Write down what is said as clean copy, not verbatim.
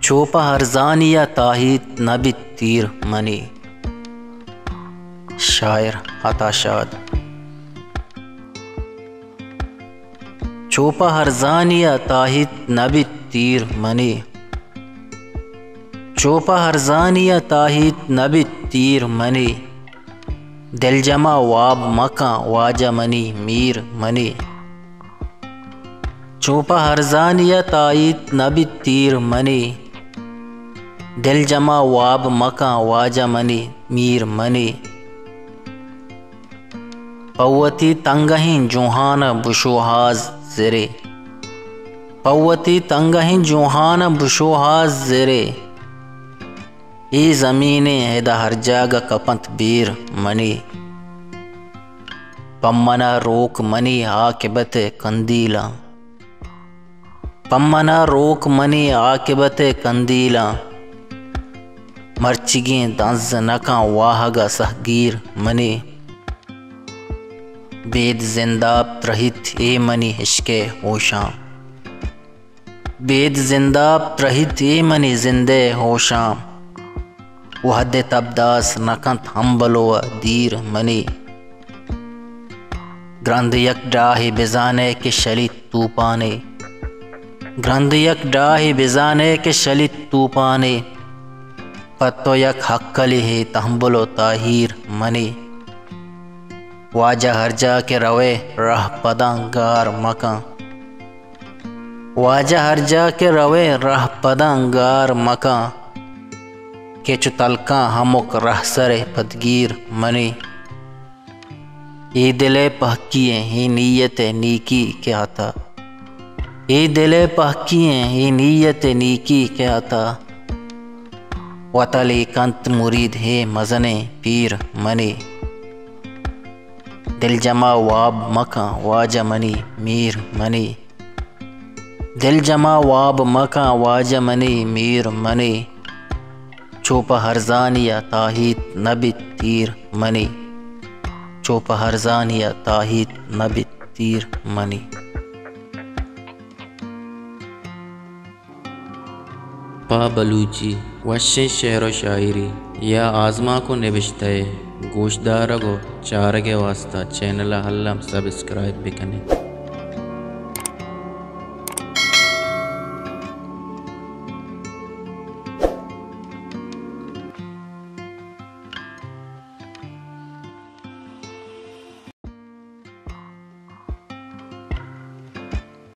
चोपा हरजानिया ताहित नबी तीर मनी। शायर अताशाद। चोपा हरजानिया ताहित नबी तीर मनी। चोपा हरजानिया ताहित नबी तीर मनी। दिल जमा वाब मका वाजा मनी मीर मनी। चोपा हरजानिया ताहित नबी तीर मनी। दिल जमा वाब मका वाजा मनी मीर मनी। पौवती तंगहिं जुहान बुशोहाज ज़रे। पौवती तंगहिं जुहान बुशोहाज ज़रे। ई ज़मीने हैदा हर जागा कपंत बीर मनी। पम्मना रोक मनी आकिबत कंदीला। पम्मना रोक मनी आकिबत कंदीला। मर्चिगे दंज नका वाहगा सहगीर मनी। बेद जिंदाब रहित ए मनी हिश्के होशां। बेद जिंदाब रहित ए मनी जिंदे होशां। वहदे तबदास नकंत हम्बलो दीर मनी। ग्रंद यक डाही बिजाने के शलित तूपाने। ग्रंद यक डाही बिजाने के शलित तूपाने। पत्तो यक हक्कली है तहम्बुलो ताहीर मनी। वाजा हरजा के रवे रह पदंगार मका। वाजा हरजा के रवे रह पदंगार मका। के चुतलका हमुक रह सरे पदगीर मनी। ए दिले पहकिए ही नीयत नीकी क्या था। ए दिले पहकिए ही नीयत नीकी क्या था। वतली कंत मुरीद है मजने पीर मनी। दिल जमा वाब मका वाजा मनी मीर मनी। दिल जमा वाब मका वाजा मनी मीर मनी। चोपा हरजानिया ताहित नबी तीर मनी। चोपा हरजानिया ताहित नबी तीर मनी। पा बलूची वश्य शेर व शायरी या आज़मा को निविश्ता है गोशदार गो चार के वास्ता चैनल हल्लम सब्सक्राइब भी करें।